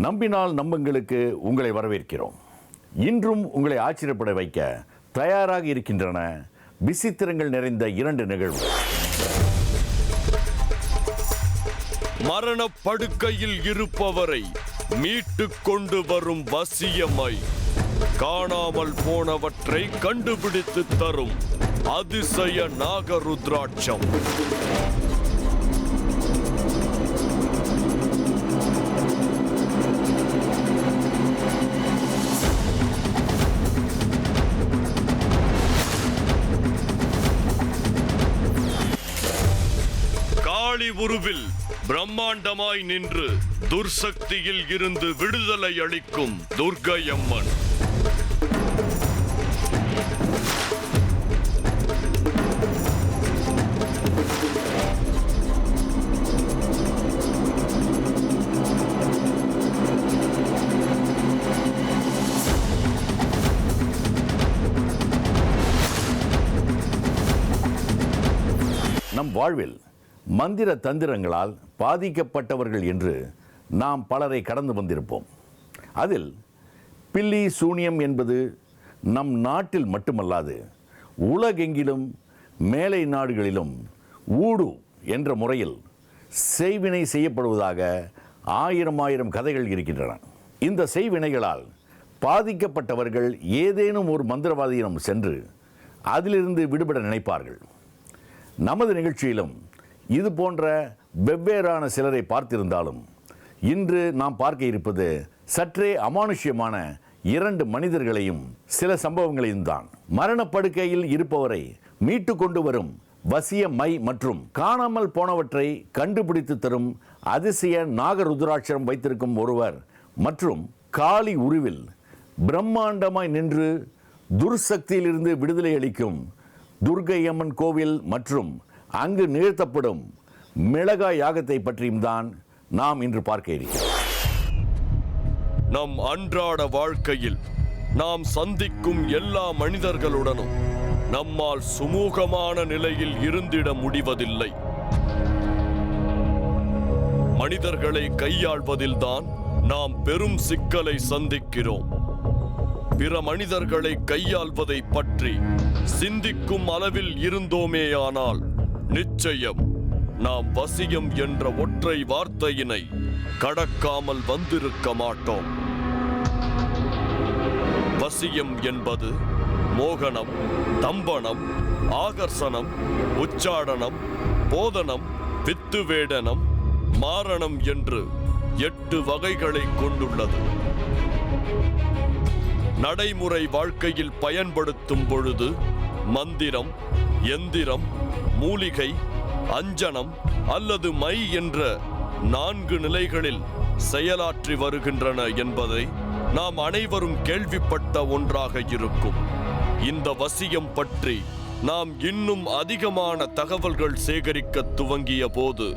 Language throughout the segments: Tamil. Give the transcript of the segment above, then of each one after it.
நம்பினால் நம்புங்களுக்கு உங்களை வரவேற்கிறோம். இன்றும் உங்களை ஆச்சரியப்பட வைக்க தயாராக இருக்கின்றன விசித்திரங்கள் நிறைந்த 2 நிகழ்வு. மரணப்படுக்கையில் இருப்பவரை மீட்டு கொண்டு வரும் வசியமை, காணாமல் போனவற்றை கண்டுபிடித்து தரும் அதிசய நாகருத்ராட்சம். காளி உருவில் பிரம்மாண்டமாய் நின்று துர்சக்தியில் இருந்து விடுதலை அளிக்கும் துர்க்கையம்மன். நம் வாழ்வில் மந்திர தந்திரங்களால் பாதிக்கப்பட்டவர்கள் என்று நாம் பலரை கடந்து வந்திருப்போம். அதில் பில்லி சூனியம் என்பது நம் நாட்டில் மட்டுமல்லாது உலகெங்கிலும் மேலை நாடுகளிலும் ஊடு என்ற முறையில் செய்வினை செய்யப்படுவதாக ஆயிரம் கதைகள் இருக்கின்றன. இந்த செய்வினைகளால் பாதிக்கப்பட்டவர்கள் ஏதேனும் ஒரு மந்திரவாதியிடம் சென்று அதிலிருந்து விடுபட நினைப்பார்கள். நமது நிகழ்ச்சியிலும் இது போன்ற வெவ்வேறான சிலரை பார்த்திருந்தாலும் இன்று நாம் பார்க்க இருப்பது சற்றே அமானுஷ்யமான 2 மனிதர்களையும் சில சம்பவங்களையும் தான். மரணப்படுக்கையில் இருப்பவரை மீட்டு கொண்டு வரும் வசிய மை மற்றும் காணாமல் போனவற்றை கண்டுபிடித்து தரும் அதிசய நாகருத்ராட்சம் வைத்திருக்கும் ஒருவர் மற்றும் காளி உருவில் பிரம்மாண்டமாய் நின்று துர்சக்தியிலிருந்து விடுதலை அளிக்கும் துர்க்கையம்மன் கோவில் மற்றும் அங்கு நிகழ்த்தப்படும் மிளகாய் யாகத்தை பற்றியும் தான் நாம் இன்று பார்க்க இருக்கிறோம். நம் அன்றாட வாழ்க்கையில் நாம் சந்திக்கும் எல்லா மனிதர்களுடனும் நம்மால் சுமூகமான நிலையில் இருந்திட முடிவதில்லை. மனிதர்களை கையாள்வதில்தான் நாம் பெரும் சிக்கலை சந்திக்கிறோம். பிற மனிதர்களை கையாள்வதை பற்றி சிந்திக்கும் அளவில் இருந்தோமேயானால் நிச்சயம் நாம் வசியம் என்ற ஒற்றை வார்த்தையினை கடக்காமல் வந்திருக்க மாட்டோம். வசியம் என்பது மோகனம், தம்பனம், ஆகர்ஷணம், உச்சாடனம், போதனம், வித்துவேடனம், மாரணம் என்று 8 வகைகளை கொண்டுள்ளது. நடைமுறை வாழ்க்கையில் பயன்படுத்தும் பொழுது மந்திரம், எந்திரம், மூலிகை, அஞ்சனம் அல்லது மை என்ற 4 நிலைகளில் செயலாற்றி வருகின்றன என்பதை நாம் அனைவரும் கேள்விப்பட்ட ஒன்றாக இருக்கும். இந்த வசியம் பற்றி நாம் இன்னும் அதிகமான தகவல்கள் சேகரிக்க துவங்கிய போது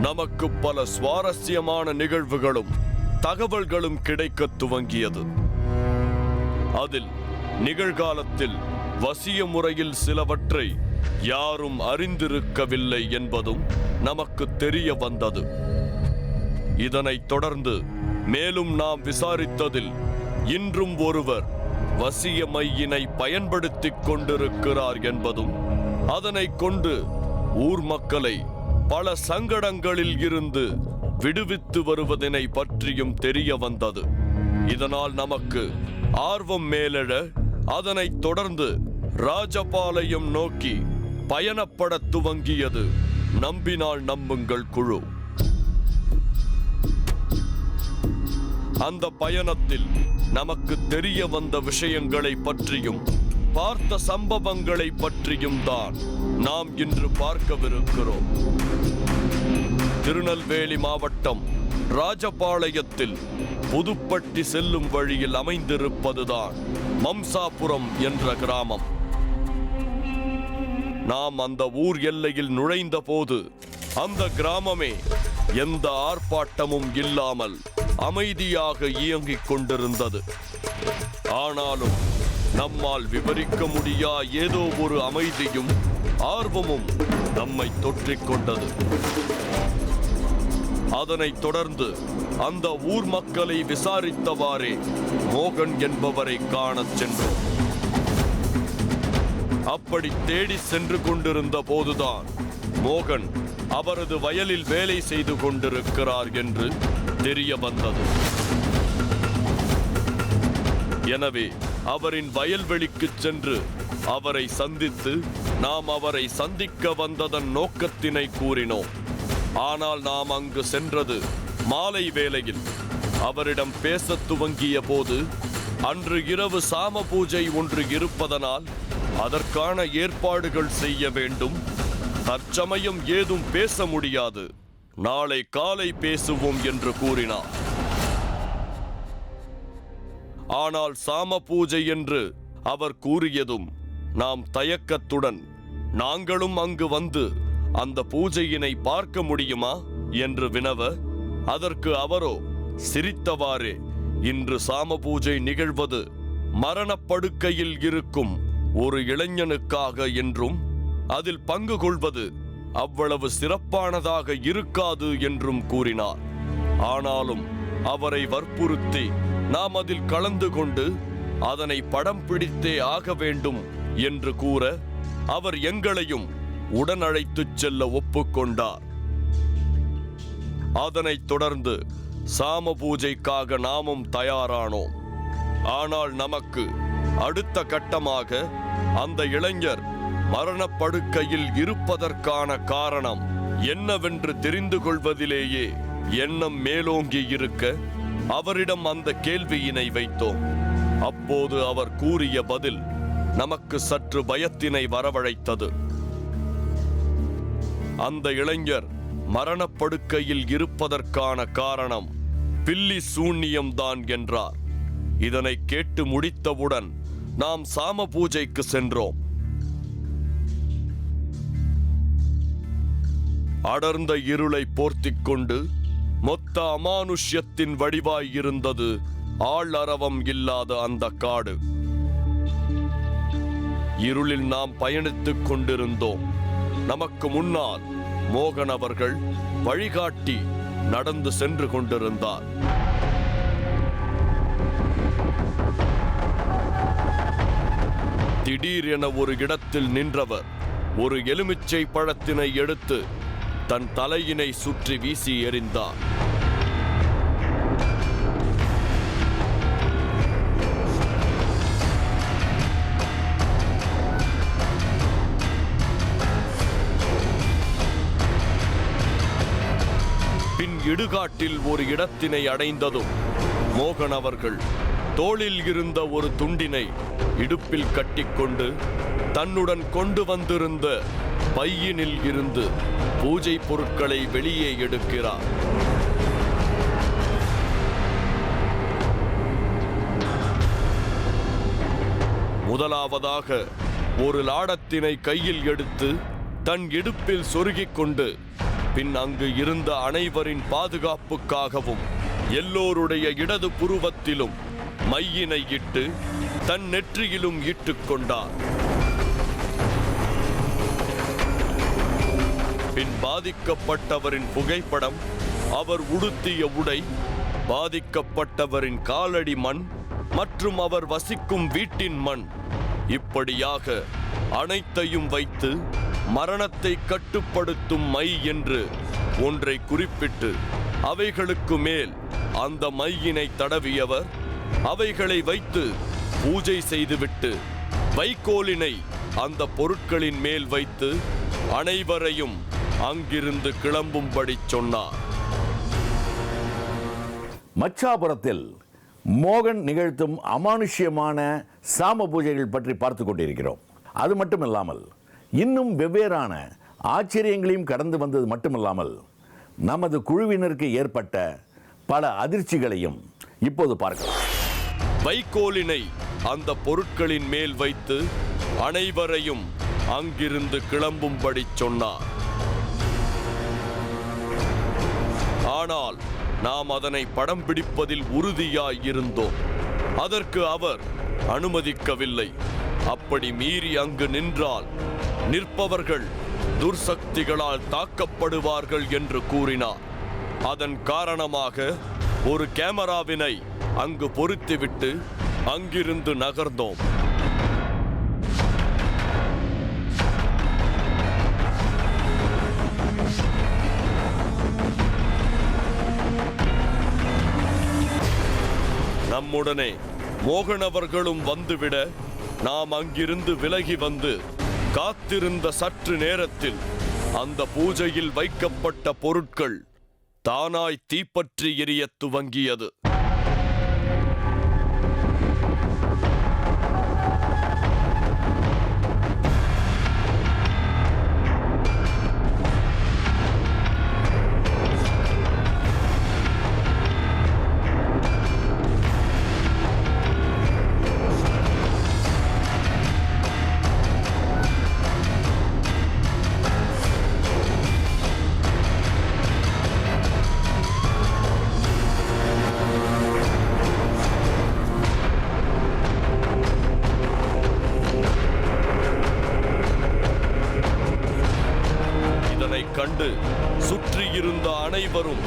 நமக்கு பல சுவாரஸ்யமான நிகழ்வுகளும் தகவல்களும் கிடைக்க துவங்கியது. அதில் நிகழ்காலத்தில் வசிய முறையில் சிலவற்றை யாரும் அறிந்திருக்கவில்லை என்பதும் நமக்கு தெரிய வந்தது. இதனைத் தொடர்ந்து மேலும் நாம் விசாரித்ததில் இன்றும் ஒருவர் வசிய மையினை பயன்படுத்திக் கொண்டிருக்கிறார் என்பதும் அதனை கொண்டு ஊர் மக்களை பல சங்கடங்களில் இருந்து விடுவித்து வருவதனை பற்றியும் தெரிய வந்தது. இதனால் நமக்கு ஆர்வம் மேலெழ அதனைத் தொடர்ந்து ராஜபாளையம் நோக்கி பயணப்பட துவங்கியது நம்பினால் நம்புங்கள் குழு. அந்த பயணத்தில் நமக்கு தெரிய வந்த விஷயங்களை பற்றியும் பார்த்த சம்பவங்களை பற்றியும் தான் நாம் இன்று பார்க்கவிருக்கிறோம். திருநெல்வேலி மாவட்டம் ராஜபாளையத்தில் புதுப்பட்டி செல்லும் வழியில் அமைந்திருப்பதுதான் மம்சாபுரம் என்ற கிராமம். நாம் அந்த ஊர் எல்லையில் நுழைந்த போது அந்த கிராமமே எந்த ஆர்ப்பாட்டமும் இல்லாமல் அமைதியாக இயங்கிக் கொண்டிருந்தது. ஆனாலும் நம்மால் விவரிக்க முடியா ஏதோ ஒரு அமைதியும் ஆர்வமும் நம்மை தொற்றிக் கொண்டது. அதனைத் தொடர்ந்து அந்த ஊர் மக்களை விசாரித்தவாறே மோகன் என்பவரை காணச் சென்றோம். அப்படி தேடி சென்று கொண்டிருந்த போதுதான் மோகன் அவரது வயலில் வேலை செய்து கொண்டிருக்கிறார் என்று தெரிய வந்தது. எனவே அவரின் வயல்வெளிக்கு சென்று அவரை சந்தித்து நாம் அவரை சந்திக்க வந்ததன் நோக்கத்தினை கூறினோம். ஆனால் நாம் அங்கு சென்றது மாலை வேளையில். அவரிடம் பேசத் துவங்கிய போது அன்று இரவு சாம பூஜை ஒன்று இருப்பதனால் அதற்கான ஏற்பாடுகள் செய்ய வேண்டும். தற்சமயம் ஏதும் பேச முடியாது, நாளை காலை பேசுவோம் என்று கூறினார். ஆனால் சாம பூஜை என்று அவர் கூறியதும் நாம் தயக்கத்துடன் நாங்களும் அங்கு வந்து அந்த பூஜையினை பார்க்க முடியுமா என்று வினவ, அதற்கு அவரோ சிரித்தவாறே, இன்று சாம பூஜை நிகழ்வது மரணப்படுக்கையில் இருக்கும் ஒரு இளைஞனுக்காக என்றும் அதில் பங்கு கொள்வது அவ்வளவு சிறப்பானதாக இருக்காது என்றும் கூறினார். ஆனாலும் அவரை வற்புறுத்தி நாம் அதில் கலந்து கொண்டு அதனை படம் பிடித்தே ஆக வேண்டும் என்று கூற அவர் எங்களையும் உடன் அழைத்துச் செல்ல ஒப்புக்கொண்டார். அதனைத் தொடர்ந்து சாம பூஜைக்காக நாமும் தயாரானோம். ஆனால் நமக்கு அடுத்த கட்டமாக அந்த இளைஞர் மரணப்படுக்கையில் இருப்பதற்கான காரணம் என்னவென்று தெரிந்து கொள்வதிலேயே எண்ணம் மேலோங்கி இருக்க அவரிடம் அந்த கேள்வியினை வைத்தோம். அப்போது அவர் கூறிய பதில் நமக்கு சற்று பயத்தினை வரவழைத்தது. அந்த இளைஞர் மரணப்படுக்கையில் இருப்பதற்கான காரணம் பில்லி சூன்யம்தான் என்றார். இதனை கேட்டு முடித்தவுடன் நாம் சாம பூஜைக்கு சென்றோம். அடர்ந்த இருளை போர்த்திக் கொண்டு மொத்த அமானுஷ்யத்தின் வடிவாய் இருந்தது ஆள் அரவம் இல்லாத அந்த காடு. இருளில் நாம் பயணித்துக் கொண்டிருந்தோம். நமக்கு முன்னால் மோகன் அவர்கள் வழிகாட்டி நடந்து சென்று கொண்டிருந்தார். திடீரென ஒரு இடத்தில் நின்றவர் ஒரு எலுமிச்சை பழத்தினை எடுத்து தன் தலையினை சுற்றி வீசி எறிந்தார். பின் இடுகாட்டில் ஒரு இடத்தினை அடைந்ததும் மோகன் அவர்கள் தோளில் இருந்த ஒரு துண்டினை இடுப்பில் கட்டிக்கொண்டு தன்னுடன் கொண்டு வந்திருந்த பையினில் இருந்து பூஜை பொருட்களை வெளியே எடுக்கிறார். முதலாவதாக ஒரு லாடத்தினை கையில் எடுத்து தன் இடுப்பில் சொருகிக் கொண்டு பின் அங்கு இருந்த அனைவரின் பாதுகாப்புக்காகவும் எல்லோருடைய இடது புருவத்திலும் மையினை இட்டு தன் நெற்றியிலும் இட்டுக் கொண்டார். பின் பாதிக்கப்பட்டவரின் புகைப்படம், அவர் உடுத்திய உடை, பாதிக்கப்பட்டவரின் காலடி மண் மற்றும் அவர் வசிக்கும் வீட்டின் மண், இப்படியாக அனைத்தையும் வைத்து மரணத்தை கட்டுப்படுத்தும் மை என்று ஒன்றை குறிப்பிட்டு அவைகளுக்கு மேல் அந்த மையினை தடவியவர் அவைகளை வைத்து பூஜை செய்துவிட்டு வைக்கோலினை அந்த பொருட்களின் மேல் வைத்து அனைவரையும் அங்கிருந்து கிளம்பும்படி சொன்னார். மச்சாபுரத்தில் மோகன் நிகழ்த்தும் அமானுஷ்யமான சாம பூஜைகள் பற்றி பார்த்து கொண்டிருக்கிறோம். அது மட்டுமில்லாமல் இன்னும் வெவ்வேறான ஆச்சரியங்களையும் கடந்து வந்தது மட்டுமில்லாமல் நமது குழுவினருக்கு ஏற்பட்ட பல அதிர்ச்சிகளையும் இப்போது பார்க்கலாம். வைக்கோலினை அந்த பொருட்களின் மேல் வைத்து அனைவரையும் அங்கிருந்து கிளம்பும்படி சொன்னார். ஆனால் நாம் அதனை படம் பிடிப்பதில் உறுதியாய் இருந்தோம். அதற்கு அவர் அனுமதிக்கவில்லை. அப்படி மீறி அங்கு நின்றால் நிற்பவர்கள் துர்சக்திகளால் தாக்கப்படுவார்கள் என்று கூறினார். அதன் காரணமாக ஒரு கேமராவினை அங்கு பொருத்திவிட்டு அங்கிருந்து நகர்ந்தோம். நம்முடனே மோகன் அவர்களும் வந்துவிட நாம் அங்கிருந்து விலகி வந்து காத்திருந்த சற்று நேரத்தில் அந்த பூஜையில் வைக்கப்பட்ட பொருட்கள் தானாய் தீப்பற்றி எரியத் துவங்கியது. கண்டு சுற்றியிருந்த அனைவரும்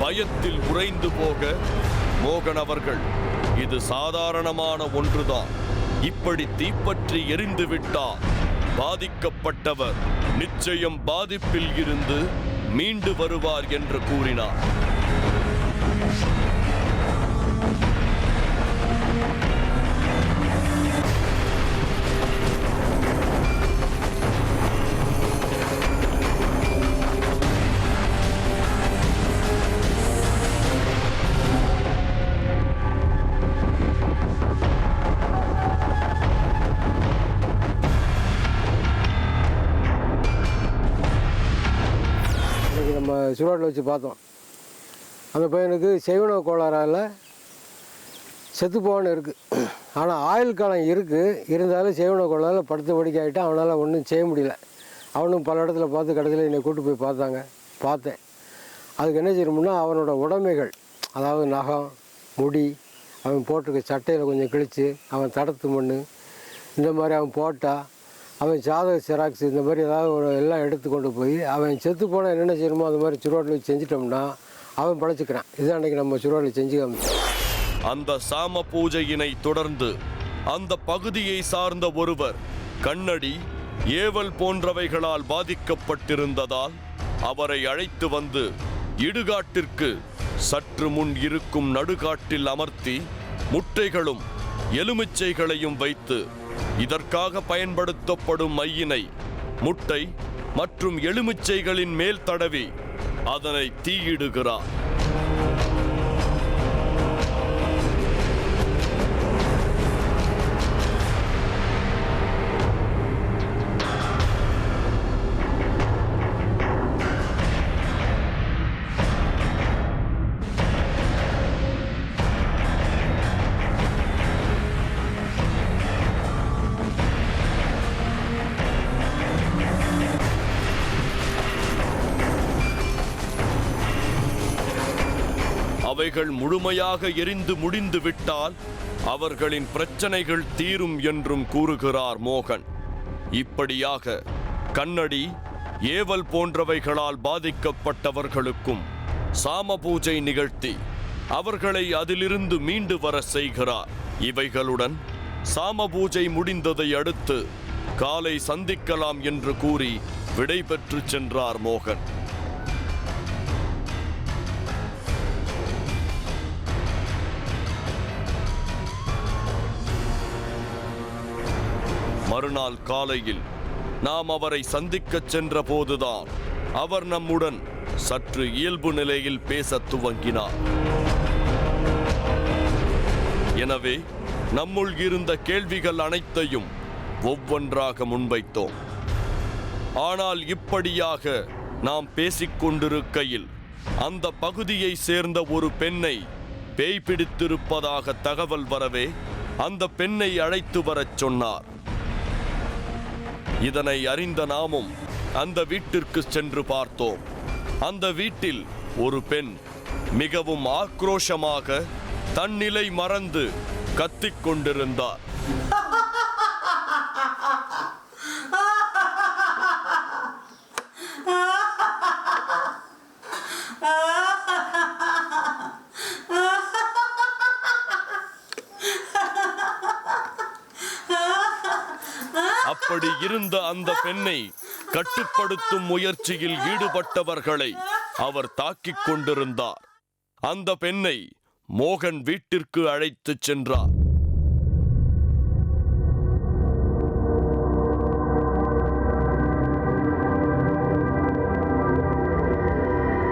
பயத்தில் உறைந்து போக மோகன் அவர்கள், இது சாதாரணமான ஒன்றுதான், இப்படி தீப்பற்றி எரிந்து விட்டால் பாதிக்கப்பட்டவர் நிச்சயம் பாதிப்பில் இருந்து மீண்டு வருவார் என்று கூறினார். நம்ம சுடுகாட்டில் வச்சு பார்த்தோம். அந்த பையனுக்கு செய்வன கோளாறால் செத்துப்போன்னு இருக்குது. ஆனால் ஆயுள் காலம் இருக்குது, இருந்தாலும் செய்வன கோளாறில் படுத்து படுக்க ஆகிட்டான். அவனால் ஒன்றும் செய்ய முடியல. அவனும் பல இடத்துல பார்த்து கடைசியில் என்னை கூப்பிட்டு போய் பார்த்தேன். அதுக்கு என்ன செய்யணும்னா, அவனோட உடைமைகள், அதாவது நகம், முடி, அவன் போட்டிருக்க சட்டையில் கொஞ்சம் கிழித்து, அவன் தடத்து மண், இந்த மாதிரி அவன் போட்டால், அவன் ஜாதக செராக்ஸ், இந்த மாதிரி ஏதாவது எல்லாம் எடுத்து கொண்டு போய் அவன் செத்து போனால் என்னென்ன செய்யணுமோ அது மாதிரி சுடுகாட்டில் வச்சு செஞ்சிட்டோம்னா அவன் பழச்சிக்கிறான். இதுதான் அன்றைக்கி நம்ம சுடுகாட்டில் செஞ்சு காமிச்சோம். அந்த சாம பூஜையினை தொடர்ந்து அந்த பகுதியை சார்ந்த ஒருவர் கண்ணடி, ஏவல் போன்றவைகளால் பாதிக்கப்பட்டிருந்ததால் அவரை அழைத்து வந்து இடுகாட்டிற்கு சற்று முன் இருக்கும் நடுகாட்டில் அமர்த்தி முட்டைகளும் எலுமிச்சைகளையும் வைத்து இதற்காக பயன்படுத்தப்படும் மையினை முட்டை மற்றும் எலுமிச்சைகளின் மேல் தடவி அதனை தீயிடுகிறார். அவைகள் முழுமையாக எரிந்து முடிந்து விட்டால் அவர்களின் பிரச்சனைகள் தீரும் என்றும் கூறுகிறார் மோகன். இப்படியாக கண்ணடி, ஏவல் போன்றவைகளால் பாதிக்கப்பட்டவர்களுக்கும் சாம பூஜை நிகழ்த்தி அவர்களை அதிலிருந்து மீண்டு வர செய்கிறார். இவைகளுடன் சாம பூஜை முடிந்ததை அடுத்து காலை சந்திக்கலாம் என்று கூறி விடை பெற்று சென்றார் மோகன். மறுநாள் காலையில் நாம் அவரை சந்திக்கச் சென்ற போதுதான் அவர் நம்முடன் சற்று இயல்பு நிலையில் பேசத் துவங்கினார். எனவே நம்முள் இருந்த கேள்விகள் அனைத்தையும் ஒவ்வொன்றாக முன்வைத்தோம். ஆனால் இப்படியாக நாம் பேசிக்கொண்டிருக்கையில் அந்த பகுதியை சேர்ந்த ஒரு பெண்ணை பேய் பிடித்திருப்பதாக தகவல் வரவே அந்த பெண்ணை அழைத்து வரச் சொன்னார். இதனை அறிந்த நாமும் அந்த வீட்டிற்கு சென்று பார்த்தோம். அந்த வீட்டில் ஒரு பெண் மிகவும் ஆக்ரோஷமாக தன்னிலை மறந்து கத்திக் கொண்டிருந்தார். அப்படி இருந்த அந்த பெண்ணை கட்டுப்படுத்தும் முயற்சியில் ஈடுபட்டவர்களை அவர் தாக்கிக் கொண்டிருந்தார். அந்த பெண்ணை மோகன் வீட்டிற்கு அழைத்துச் சென்றார்.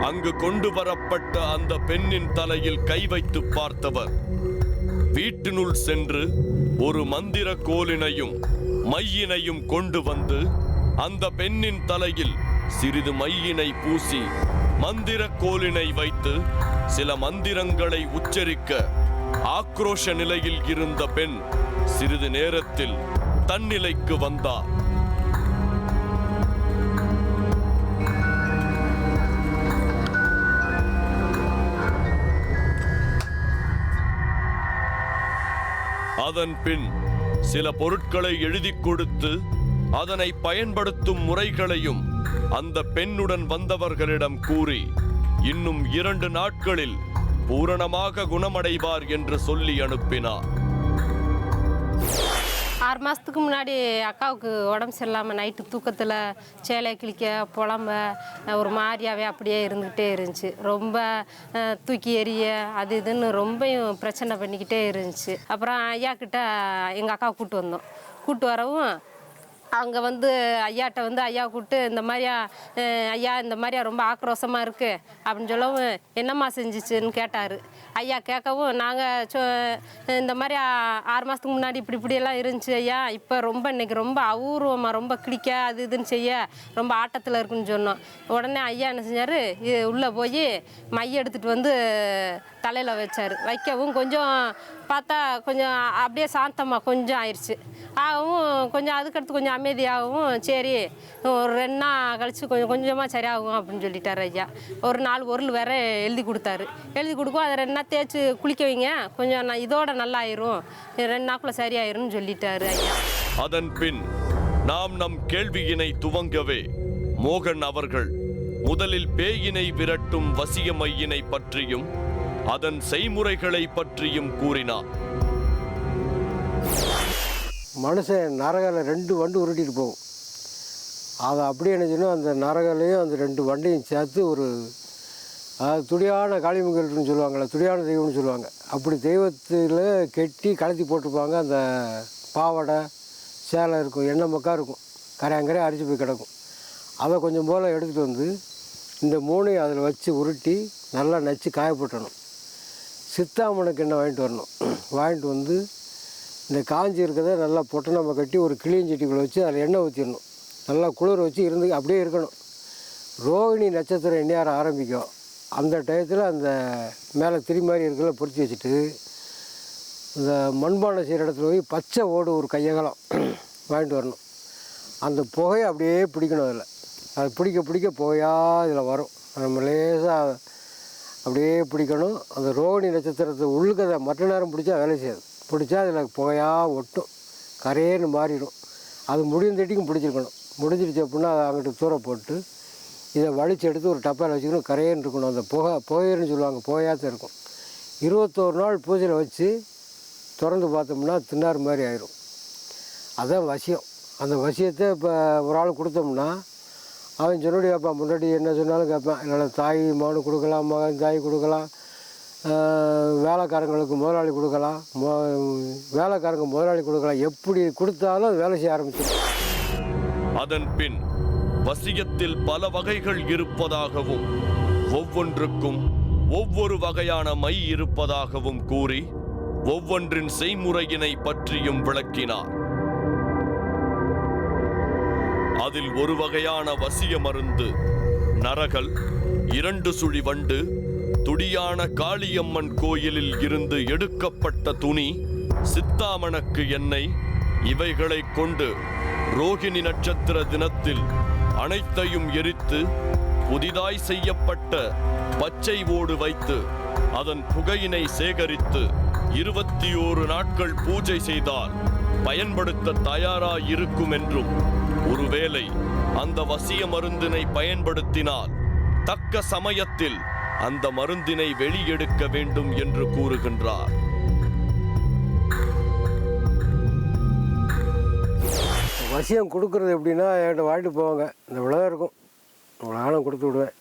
அங்கு கொண்டு வரப்பட்ட அந்த பெண்ணின் தலையில் கை வைத்து பார்த்தவர் வீட்டினுள் சென்று ஒரு மந்திர கோலினையும் மையினையும் கொண்டு வந்து அந்த பெண்ணின் தலையில் சிறிது மையினை பூசி மந்திர கோலினை வைத்து சில மந்திரங்களை உச்சரிக்க ஆக்ரோஷ நிலையில் இருந்த பெண் சிறிது நேரத்தில் தன்னிலைக்கு வந்தார். அதன் பின் சில பொருட்களை எழுதி கொடுத்து அதனை பயன்படுத்தும் முறைகளையும் அந்த பெண்ணுடன் வந்தவர்களிடம் கூறி இன்னும் 2 நாட்களில் பூரணமாக குணமடைவார் என்று சொல்லி அனுப்பினார். 6 மாதத்துக்கு முன்னாடி அக்காவுக்கு உடம்பு சரியில்லாமல் நைட்டு தூக்கத்தில் சேலை கிழிக்க புலம்ப ஒரு மாதிரியாவே அப்படியே இருந்துக்கிட்டே இருந்துச்சு. ரொம்ப தூக்கி எறிய அது இதுன்னு ரொம்பவும் பிரச்சனை பண்ணிக்கிட்டே இருந்துச்சு. அப்புறம் ஐயா கிட்ட எங்கள் அக்காவை கூப்பிட்டு வரவும் அங்கே வந்து ஐயாட்ட வந்து ஐயா கூப்பிட்டு இந்த மாதிரியா ஐயா இந்த மாதிரியா ரொம்ப ஆக்ரோஷமாக இருக்குது அப்படின்னு சொல்லவும் என்னம்மா செஞ்சிச்சுன்னு கேட்டார். ஐயா கேட்கவும் நாங்கள் இந்த மாதிரி 6 மாதத்துக்கு முன்னாடி இப்படியெல்லாம் இருந்துச்சு ஐயா, இப்போ இன்றைக்கி ரொம்ப அபூர்வமாக ரொம்ப கிளிக்க அது இதுன்னு செய்ய ரொம்ப ஆட்டத்தில் இருக்குன்னு சொன்னோம். உடனே ஐயா என்ன செஞ்சார், உள்ளே போய் மைய எடுத்துகிட்டு வந்து தலையில் வச்சார். வைக்கவும் கொஞ்சம் பார்த்தா கொஞ்சம் அப்படியே சாந்தமாக கொஞ்சம் ஆயிடுச்சு. ஆகவும் கொஞ்சம் அதுக்கடுத்து கொஞ்சம் அமைதியாகவும் சரி ஒரு 2 நாள் கழித்து கொஞ்சமாக சரியாகும் அப்படின்னு சொல்லிட்டார் ஐயா. ஒரு 4 பொருள் வேற எழுதி கொடுத்தாரு. எழுதி கொடுக்கும் அதை 2 நாள் தேய்ச்சி குளிக்க வைங்க, கொஞ்சம் இதோட நல்லா ஆயிரும், 2 நாளுக்குள்ள சரியாயிரும்னு சொல்லிட்டாரு ஐயா. அதன் பின் நாம் நம் கேள்வியினை துவங்கவே மோகன் அவர்கள் முதலில் பேயினை விரட்டும் வசிய மையினை பற்றியும் அதன் செய்முறைகளை பற்றியும் கூறினார். மனுஷன் நரகலை 2 வண்டு உருட்டிட்டு போகும். அதை அப்படியே என்ன செய்யணும், அந்த நரகலையும் அந்த 2 வண்டையும் சேர்த்து ஒரு துடியான காளிமங்கல்னு சொல்லுவாங்கள்ல, துடியான தெய்வம்னு சொல்லுவாங்க. அப்படி தெய்வத்தில் கெட்டி கலத்தி போட்டிருப்பாங்க. அந்த பாவாடை சேலை இருக்கும், எண்ணெய் மக்கா இருக்கும், கரையாங்கரையாக அரிச்சு போய் கிடக்கும். அதை கொஞ்சம் போல் எடுத்துகிட்டு வந்து இந்த 3ஐயும் அதில் வச்சு உருட்டி நல்லா நச்சு காயப்பட்டணும். சித்தாமனுக்கு எண்ணெய் வாங்கிட்டு வந்து இந்த காஞ்சி இருக்கிறத நல்லா பொட்டை நம்ம கட்டி ஒரு கிளியஞ்சட்டிக்குள்ளே வச்சு அதில் எண்ணெய் ஊற்றிடணும். நல்லா குளிர் வச்சு அப்படியே இருக்கணும். ரோகிணி நட்சத்திரம் எண்ணெயார ஆரம்பிக்கும். அந்த டயத்தில் அந்த மேலே திரி மாதிரி இருக்கிறத பொருத்தி வச்சுட்டு இந்த மண்பானை செய்கிற இடத்துல போய் பச்சை ஓடு ஒரு கையகலம் வாங்கிட்டு வரணும். அந்த புகையை அப்படியே பிடிக்கணும். அதில் அது பிடிக்க புகையாக இதில் வரும். நம்ம லேசாக அப்படியே பிடிக்கணும். அந்த ரோகிணி நட்சத்திரத்தை உள்ளுக்கதை மற்ற நேரம் பிடிச்சா வேலை செய்யாது. பிடிச்சா அதில் புகையாக ஒட்டும், கரையேன்னு மாறிடும். அது முடிந்தட்டிக்கும் பிடிச்சிருக்கணும். முடிஞ்சிடுச்சு அப்படின்னா அதை அங்கிட்டு தூர போட்டு இதை வலிச்சு எடுத்து ஒரு டப்பாவில் வச்சுக்கணும். கரையேன்னு இருக்கணும். அந்த புகையர்னு சொல்லுவாங்க, புகையாத்தான் இருக்கும். 21 நாள் பூஜையில் வச்சு திறந்து பார்த்தோம்னா தின்னார் மாதிரி ஆயிரும். அதுதான் வசியம். அந்த வசியத்தை இப்போ ஒரு ஆள் கொடுத்தோம்னா அவன் சொன்னோடி கேட்பான், முன்னாடி என்ன சொன்னாலும் கேட்பான். இல்லைனா தாய் மகனு கொடுக்கலாம், மகன் தாய் கொடுக்கலாம், வேலைக்காரங்களுக்கு முதலாளி கொடுக்கலாம், வேலைக்காரங்க முதலாளி கொடுக்கலாம். எப்படி கொடுத்தாலும் அது வேலை செய்ய ஆரம்பிச்சிடும். அதன் பின் வசியத்தில் பல வகைகள் இருப்பதாகவும் ஒவ்வொன்றுக்கும் ஒவ்வொரு வகையான மை இருப்பதாகவும் கூறி ஒவ்வொன்றின் செய்முறையினை பற்றியும் விளக்கினார். அதில் ஒரு வகையான வசிய மருந்து நரகல், 2 சுழி வண்டு, துடியான காளியம்மன் கோயிலில் இருந்து எடுக்கப்பட்ட துணி, சித்தாமணக்கு எண்ணெய், இவைகளை கொண்டு ரோகிணி நட்சத்திர தினத்தில் அனைத்தையும் எரித்து புதிதாய் செய்யப்பட்ட பச்சை ஓடு வைத்து அதன் புகையினை சேகரித்து 21 நாட்கள் பூஜை செய்தால் பயன்படுத்த தயாராயிருக்கும் என்றும், ஒருவேளை அந்த வசிய மருந்தினை பயன்படுத்தினால் தக்க சமயத்தில் அந்த மருந்தினை வெளியெடுக்க வேண்டும் என்று கூறுகின்றார். வசியம் கொடுக்குறது எப்படின்னா என்கிட்ட வாங்கிட்டு போவாங்க. இந்த இவ்வளோ இருக்கும், இவ்வளோ ஆழம் கொடுத்து விடுவேன்.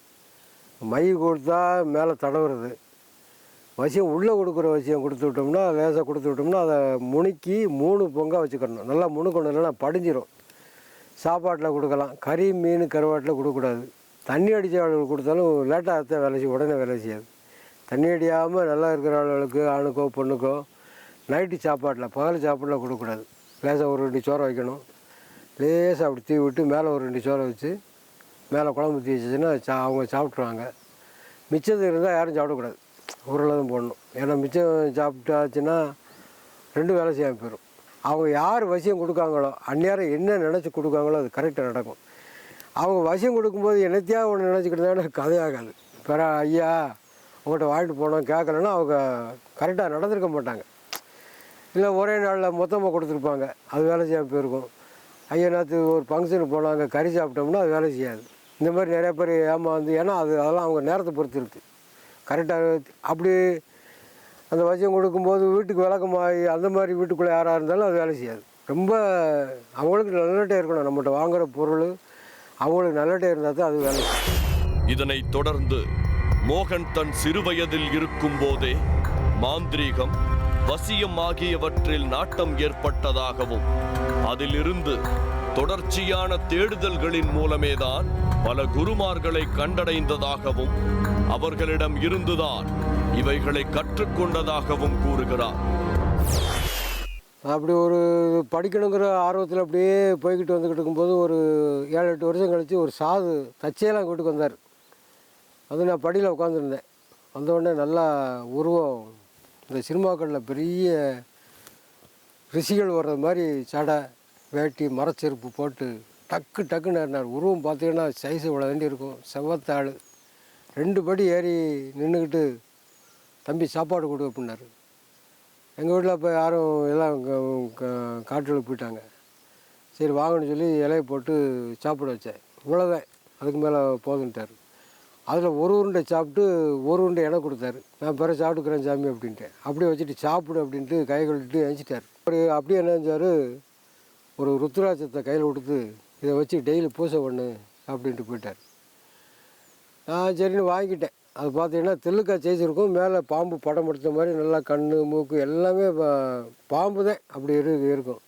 மை கொடுத்தா மேலே தடவுறது. வசியம் உள்ளே கொடுக்குற வசியம் கொடுத்து விட்டோம்னா, லேசாக கொடுத்து விட்டோம்னா அதை முணுக்கி 3 பொங்கா வச்சுக்கணும். நல்லா முணுக்கணும், இல்லைன்னா படிஞ்சிடும். சாப்பாட்டில் கொடுக்கலாம். கறி, மீன், கருவாட்டில் கொடுக்கக்கூடாது. தண்ணி அடித்த ஆளுகளுக்கு கொடுத்தாலும் லேட்டாக வேலை செய்யும், உடனே வேலை செய்யாது. தண்ணி அடியாமல் நல்லா இருக்கிற ஆளுகளுக்கு, ஆணுக்கோ பொண்ணுக்கோ நைட்டு சாப்பாட்டில், பகல் சாப்பாட்டில் கொடுக்கக்கூடாது. லேசாக ஒரு 2 சோறை வைக்கணும். லேசாக அப்படி தீ விட்டு மேலே ஒரு 2 சோறை வச்சு மேலே குழம்பு ஊற்றி வச்சுன்னா அவங்க சாப்பிட்ருவாங்க. மிச்சது இருந்தால் யாரும் சாப்பிடக்கூடாது, ஊரில் தான் போடணும். ஏன்னா மிச்சம் சாப்பிட்டாச்சுன்னா 2 வேலை செய்யாமல் போயிடும். அவங்க யார் வசியம் கொடுக்காங்களோ அந்நேரம் என்ன நினச்சி கொடுக்காங்களோ அது கரெக்டாக நடக்கும். அவங்க வசியம் கொடுக்கும்போது என்னத்தையா ஒன்று நினச்சிக்கிட்டு கதையாகாது. பிற ஐயா உங்கள்கிட்ட வாங்கிட்டு போனோம் கேட்கலன்னா அவங்க கரெக்டாக நடந்திருக்க மாட்டாங்க. இல்லை ஒரே நாளில் மொத்தமாக கொடுத்துருப்பாங்க, அது வேலை செய்யாமல் போயிருக்கும். ஐயா நேற்று ஒரு ஃபங்க்ஷனுக்கு போனாங்க, கறி சாப்பிட்டோம்னா அது வேலை செய்யாது. இந்த மாதிரி நிறைய பேர் ஏமாந்து, ஏன்னா அதெல்லாம் அவங்க நேரத்தை பொறுத்து இருக்குது. கரெக்டாக அப்படி அந்த வசியம் கொடுக்கும்போது வீட்டுக்கு விளக்கமாகி அந்த மாதிரி வீட்டுக்குள்ளே யாராக இருந்தாலும் அது வேலை செய்யாது. ரொம்ப அவங்களுக்கு நல்லட்டே இருக்கணும். நம்மகிட்ட வாங்குகிற பொருள் அவங்களுக்கு நல்லட்டே இருந்தால் தான் அது வேலை செய்யும். இதனைத் தொடர்ந்து மோகன் தன் சிறுவயதில் இருக்கும் போதே மாந்திரீகம், வசியம் ஆகியவற்றில் நாட்டம் ஏற்பட்டதாகவும் அதிலிருந்து தொடர்ச்சியான தேடுதல்களின் மூலமேதான் பல குருமார்களை கண்டடைந்ததாகவும் அவர்களிடம் இருந்துதான் இவைகளை கற்றுக்கொண்டதாகவும் கூறுகிறார். அப்படி ஒரு படிக்கணுங்கிற ஆர்வத்தில் அப்படியே போய்கிட்டு வந்துக்கிட்டு இருக்கும்போது ஒரு 7-8 வருஷம் கழித்து ஒரு சாது தச்சையெல்லாம் வீட்டுக்கு வந்தார். அது நான் படியில் உட்காந்துருந்தேன். வந்தவுடனே நல்லா உருவம், இந்த சினிமாக்களில் பெரிய ரிஷிகள் வர்றது மாதிரி சடை, வேட்டி, மரச்செருப்பு போட்டு டக்குன்னு ஏறினார். உருவம் பார்த்தீங்கன்னா சைஸ் இவ்வளோ வேண்டி இருக்கும். செவ்வத்தாள் 2 படி ஏறி நின்றுக்கிட்டு, தம்பி சாப்பாடு கொடு அப்படின்னாரு. எங்கள் வீட்டில் இப்போ யாரும் எல்லாம் காட்டுக்கு போயிட்டாங்க. சரி வாங்கன்னு சொல்லி இலையை போட்டு சாப்பிட வச்சேன். இவ்வளோதான், அதுக்கு மேலே போதுன்ட்டார். அதில் ஒரு உருண்டை சாப்பிட்டு ஒரு உருண்டை எனக்கு கொடுத்தாரு. நான் பிற சாப்பிட்டுக்கிறேன் சாமி அப்படின்ட்டு. அப்படியே வச்சுட்டு சாப்பிடு அப்படின்ட்டு கை கழுவிட்டு எழுச்சிட்டார். அப்படியே என்ன செஞ்சார், ஒரு ருத்ராட்சத்தை கையில் கொடுத்து இதை வச்சு டெய்லி பூஜை பண்ணு அப்படின்ட்டு போயிட்டார். நான் சரின்னு வாங்கிட்டேன். அது பார்த்தீங்கன்னா தெல்லுக்காய் செய்திருக்கும். மேலே பாம்பு படம் எடுத்த மாதிரி நல்லா கண், மூக்கு எல்லாமே பாம்பு தான் அப்படி இருக்கும்.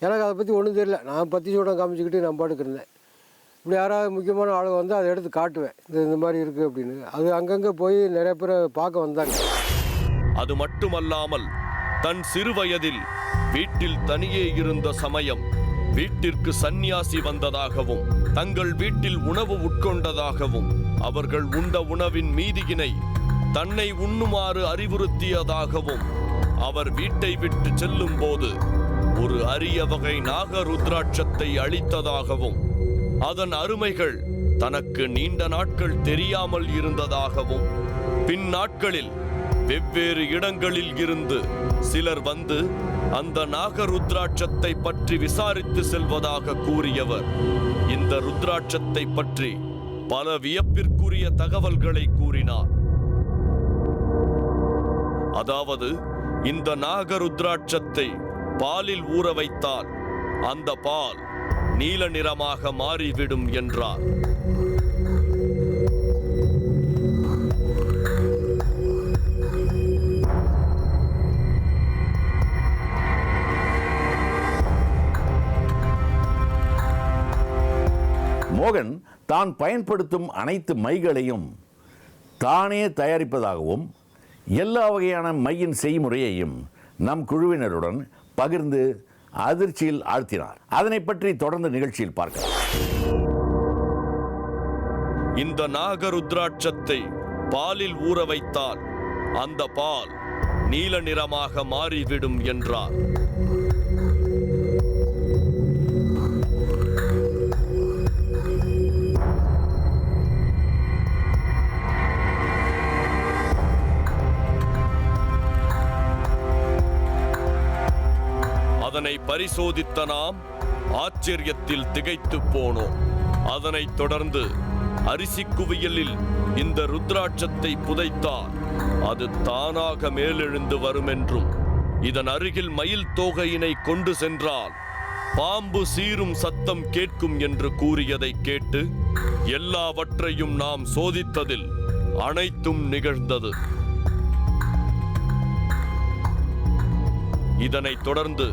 எனக்கு அதை பற்றி ஒன்றும் தெரியல. நான் பத்தி சூடம் காமிச்சிக்கிட்டு நான் பாட்டுக்கு இருந்தேன். இப்படி யாராவது முக்கியமான ஆளுங்க வந்து அதை எடுத்து காட்டுவேன், இந்த மாதிரி இருக்குது அப்படின்னு. அது அங்கங்கே போய் நிறைய பேரை பார்க்க வந்தாங்க. அது மட்டுமல்லாமல் தன் சிறுவயதில் வீட்டில் தனியே இருந்த சமயம் வீட்டிற்கு சந்நியாசி வந்ததாகவும் தங்கள் வீட்டில் உணவு உட்கொண்டதாகவும் அவர்கள் உண்ட உணவின் மீதியினை தன்னை உண்ணுமாறு அறிவுறுத்தியதாகவும் அவர் வீட்டை விட்டு செல்லும் போது ஒரு அரிய வகை நாகருத்ராட்சத்தை அளித்ததாகவும் அதன் அருமைகள் தனக்கு நீண்ட நாட்கள் தெரியாமல் இருந்ததாகவும் பின் நாட்களில் வெவ்வேறு இடங்களில் இருந்து சிலர் வந்து அந்த நாகருத்ராட்சத்தை பற்றி விசாரித்து செல்வதாக கூறியவர் இந்த ருத்ராட்சத்தை பற்றி பல வியப்பிற்குரிய தகவல்களை கூறினார். அதாவது இந்த நாகருத்ராட்சத்தை பாலில் ஊற வைத்தால் அந்த பால் நீல நிறமாக மாறிவிடும் என்றார். மோகன் தான் பயன்படுத்தும் அனைத்து மைகளையும் தானே தயாரிப்பதாகவும் எல்லா வகையான மையின் செய்முறையையும் நம் குழுவினருடன் பகிர்ந்து அதிர்ச்சியில் ஆழ்த்தினார். அதனை பற்றி தொடர்ந்து நிகழ்ச்சியில் பார்க்கலாம். இந்த நாகருத்ராட்சத்தை பாலில் ஊற வைத்தால் அந்த பால் நீல நிறமாக மாறிவிடும் என்றார். அதனை பரிசோதித்த நாம் ஆச்சரியத்தில் திகைத்து போனோம். அதனைத் தொடர்ந்து அரிசி குவியலில் இந்த ருத்ராட்சத்தை புதைத்தால் அது தானாக மேலெழுந்து வரும் என்றும் இதன் அருகில் மயில் தோகையினை கொண்டு சென்றால் பாம்பு சீரும் சத்தம் கேட்கும் என்று கூறியதை கேட்டு எல்லாவற்றையும் நாம் சோதித்ததில் அனைத்தும் நிகழ்ந்தது. இதனைத் தொடர்ந்து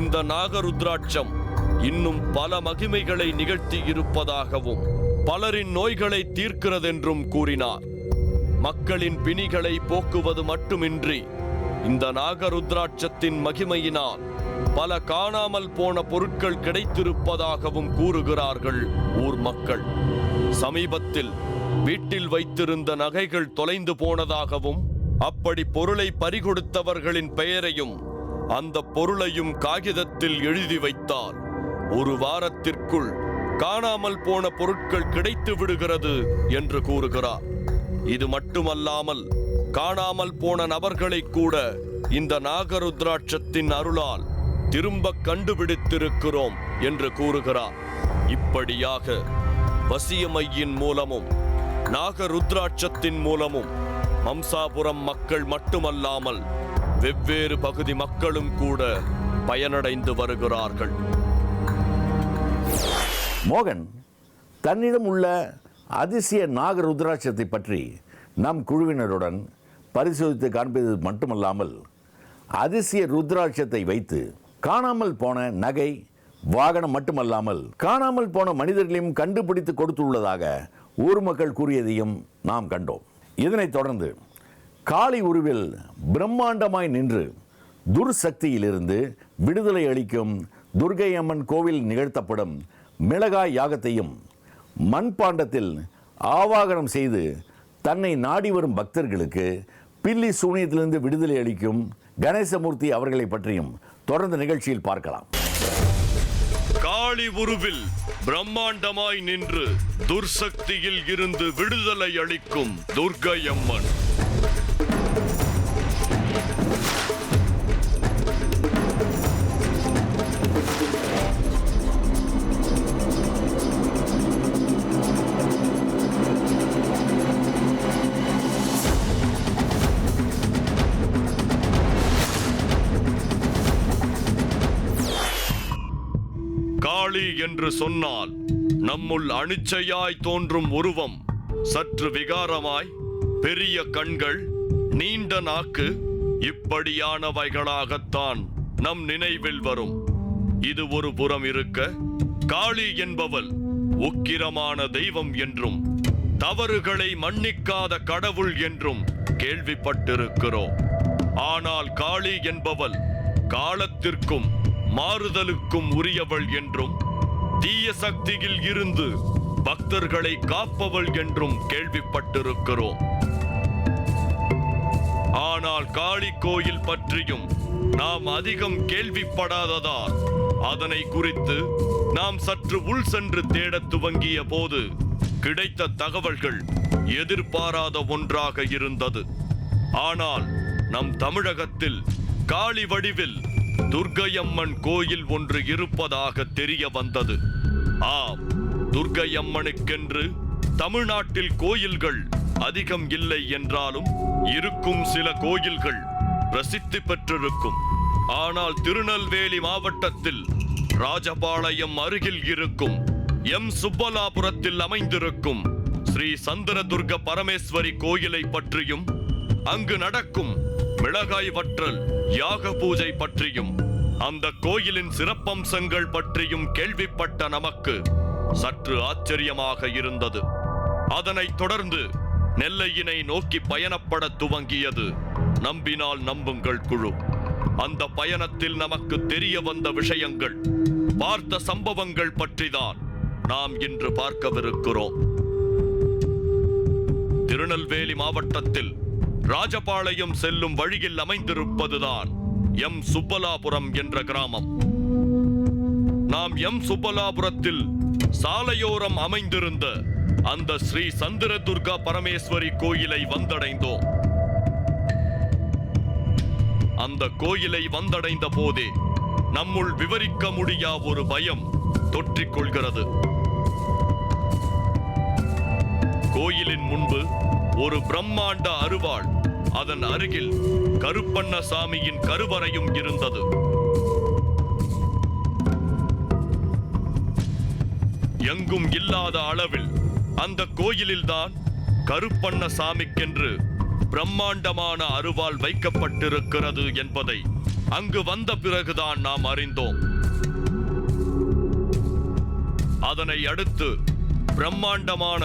இந்த நாகருத்ராட்சம் இன்னும் பல மகிமைகளை நிகழ்த்தி இருப்பதாகவும் பலரின் நோய்களை தீர்க்கிறதென்றும் கூறினார். மக்களின் பிணிகளை போக்குவது மட்டுமின்றி இந்த நாகருத்ராட்சத்தின் மகிமையினால் பல காணாமல் போன பொருட்கள் கிடைத்திருப்பதாகவும் கூறுகிறார்கள் ஊர் மக்கள். சமீபத்தில் வீட்டில் வைத்திருந்த நகைகள் தொலைந்து போனதாகவும் அப்படி பொருளை பறிகொடுத்தவர்களின் பெயரையும் அந்த பொருளையும் காகிதத்தில் எழுதி வைத்தால் ஒரு வாரத்திற்குள் காணாமல் போன பொருட்கள் கிடைத்து விடுகிறது என்று கூறுகிறார். இது மட்டுமல்லாமல் காணாமல் போன நபர்களை கூட இந்த நாகருத்ராட்சத்தின் அருளால் திரும்ப கண்டுபிடித்திருக்கிறோம் என்று கூறுகிறார். இப்படியாக வசியமையின் மூலமும் நாகருத்ராட்சத்தின் மூலமும் மம்சாபுரம் மக்கள் மட்டுமல்லாமல் வெவ்வேறு பகுதி மக்களும் கூட பயனடைந்து வருகிறார்கள். மோகன் தன்னிடம் உள்ள அதிசய நாகருத்ராட்சத்தை பற்றி நம் குழுவினருடன் பரிசோதித்து காண்பது மட்டுமல்லாமல் அதிசய ருத்ராட்சத்தை வைத்து காணாமல் போன நகை, வாகனம் மட்டுமல்லாமல் காணாமல் போன மனிதர்களையும் கண்டுபிடித்து கொடுத்துள்ளதாக ஊர் மக்கள் கூறியதையும் நாம் கண்டோம். இதனைத் தொடர்ந்து காளி உருவில் பிரம்மாண்டமாய் நின்று துர்சக்தியிலிருந்து விடுதலை அளிக்கும் துர்க்கை அம்மன் கோவில் நிகழ்த்தப்படும் மிளகாய் யாகத்தையும் மண்பாண்டத்தில் ஆவாகனம் செய்து தன்னை நாடி வரும் பக்தர்களுக்கு பில்லி சூனியத்திலிருந்து விடுதலை அளிக்கும் கணேசமூர்த்தி அவர்களை பற்றியும் தொடர்ந்து நிகழ்ச்சியில் பார்க்கலாம். காளி உருவில் பிரம்மாண்டமாய் நின்று துர்சக்தியில் இருந்து விடுதலை அளிக்கும் துர்க்கை அம்மன். காளி என்று சொன்னால் நம்முள் அனிச்சையாய் தோன்றும் உருவம் சற்று விகாரமாய், பெரிய கண்கள், நீண்ட நாக்கு இப்படியானவைகளாகத்தான் நம் நினைவில் வரும். இது ஒரு புறம் இருக்க, காளி என்பவள் உக்கிரமான தெய்வம் என்றும் தவறுகளை மன்னிக்காத கடவுள் என்றும் கேள்விப்பட்டிருக்கிறோம். ஆனால் காளி என்பவள் காலத்திற்கும் மாறுதலுக்கும் உரியவள் என்றும் தீய சக்தியில் இருந்து பக்தர்களை காப்பவள் என்றும் கேள்விப்பட்டிருக்கிறோம். ஆனால் காளி கோயில் பற்றியும் நாம் அதிகம் கேள்விப்படாததால் அதனை குறித்து நாம் சற்று உள் சென்று தேடத் துவங்கிய போது கிடைத்த தகவல்கள் எதிர்பாராத ஒன்றாக இருந்தது. ஆனால் நம் தமிழகத்தில் காளி வடிவில் துர்க்கை அம்மன் கோயில் ஒன்று இருப்பதாக தெரிய வந்தது. ஆம், துர்க்கை அம்மனுக்கென்று தமிழ்நாட்டில் கோயில்கள் அதிகம் இல்லை என்றாலும் இருக்கும் சில கோயில்கள் பிரசித்தி பெற்றிருக்கும். ஆனால் திருநெல்வேலி மாவட்டத்தில் ராஜபாளையம் அருகில் இருக்கும் எம் சுப்பலாபுரத்தில் அமைந்திருக்கும் ஸ்ரீ சந்திரதுர்க பரமேஸ்வரி கோயிலை பற்றியும் அங்கு நடக்கும் மிளகாய் வற்றல் யாக பூஜை பற்றியும் அந்த கோயிலின் சிறப்பம்சங்கள் பற்றியும் கேள்விப்பட்ட நமக்கு சற்று ஆச்சரியமாக இருந்தது. அதனைத் தொடர்ந்து நெல்லையினை நோக்கி பயணப்பட துவங்கியது நம்பினால் நம்புங்கள் குழு. அந்த பயணத்தில் நமக்கு தெரிய வந்த விஷயங்கள், பார்த்த சம்பவங்கள் பற்றிதான் நாம் இன்று பார்க்கவிருக்கிறோம். திருநெல்வேலி மாவட்டத்தில் ராஜபாளையம் செல்லும் வழியில் அமைந்திருப்பதுதான் எம் சுப்பலாபுரம் என்ற கிராமம். நாம் எம் சுப்பலாபுரத்தில் சாலையோரம் அமைந்திருந்த அந்த ஸ்ரீ சந்திரதுர்கா பரமேஸ்வரி கோயிலை வந்தடைந்தோம். அந்த கோயிலை வந்தடைந்த போதே நம்முள் விவரிக்க முடியா ஒரு பயம் தொற்றிக் கொள்கிறது. கோயிலின் முன்பு ஒரு பிரம்மாண்ட அருவாள், அதன் அருகில் கருப்பண்ணசாமியின் கருவறையும் இருந்தது. எங்கும் இல்லாத அளவில் அந்த கோயிலில்தான் கருப்பண்ண சாமிக்கென்று பிரம்மாண்டமான அருவாள் வைக்கப்பட்டிருக்கிறது என்பதை அங்கு வந்த பிறகுதான் நாம் அறிந்தோம். அதனை அடுத்து பிரம்மாண்டமான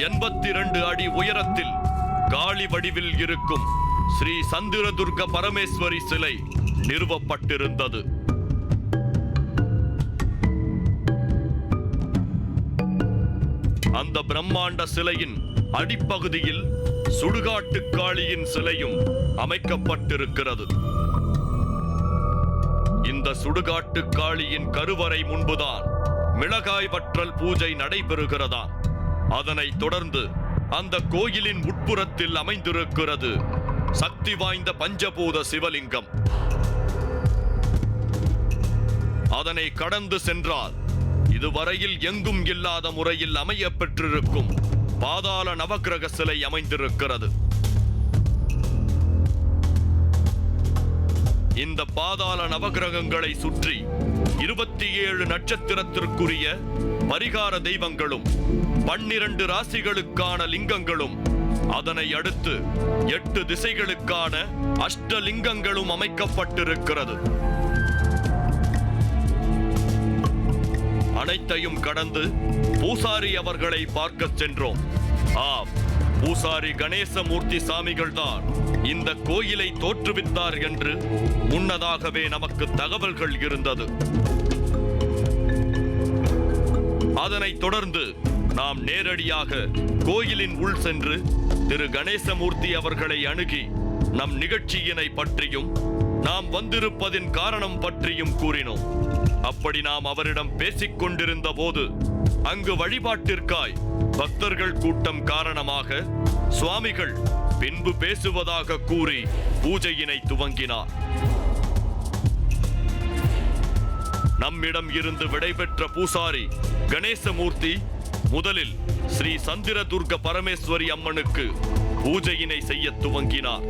82 அடி உயரத்தில் காளி வடிவில் இருக்கும் ஸ்ரீ சந்திரதுர்க பரமேஸ்வரி சிலை நிறுவப்பட்டிருந்தது. அந்த பிரம்மாண்ட சிலையின் அடிப்பகுதியில் சுடுகாட்டு காளியின் சிலையும் அமைக்கப்பட்டிருக்கிறது. இந்த சுடுகாட்டு காளியின் கருவறை முன்புதான் மிளகாய் வற்றல் பூஜை நடைபெறுகிறதா. அதனை தொடர்ந்து அந்த கோயிலின் உட்புறத்தில் அமைந்திருக்கிறது சக்தி வாய்ந்த பஞ்சபூத சிவலிங்கம். அதனை கடந்து சென்றால் இதுவரையில் எங்கும் இல்லாத முறையில் அமைய பெற்றிருக்கும் பாதாள நவக்கிரக சிலை அமைந்திருக்கிறது. இந்த பாதாள நவக்கிரகங்களை சுற்றி 27 நட்சத்திரத்திற்குரிய பரிகார தெய்வங்களும் 12 ராசிகளுக்கான லிங்கங்களும் அதனை அடுத்து 8 திசைகளுக்கான அஷ்டலிங்கங்களும் அமைக்கப்பட்டிருக்கிறது. அனைத்தையும் கடந்து பூசாரி அவர்களை பார்க்க சென்றோம். ஆம், பூசாரி கணேசமூர்த்தி சாமிகள் தான் இந்த கோயிலை தோற்றுவித்தார் என்று முன்னதாகவே நமக்கு தகவல்கள் இருந்தது. அதனைத் தொடர்ந்து நாம் நேரடியாக கோயிலின் உள் சென்று திரு கணேசமூர்த்தி அவர்களை அணுகி நம் நிகழ்ச்சியினை பற்றியும் நாம் வந்திருப்பதின் காரணம் பற்றியும் கூறினோம். அப்படி நாம் அவரிடம் பேசிக் கொண்டிருந்த போது அங்கு வழிபாட்டிற்காய் பக்தர்கள் கூட்டம் காரணமாக சுவாமிகள் பின்பு பேசுவதாக கூறி பூஜையினை துவங்கினார். நம்மிடம் இருந்து விடைபெற்ற பூசாரி கணேசமூர்த்தி முதலில் ஸ்ரீ சந்திரதுர்க பரமேஸ்வரி அம்மனுக்கு பூஜையினை செய்ய துவங்கினார்.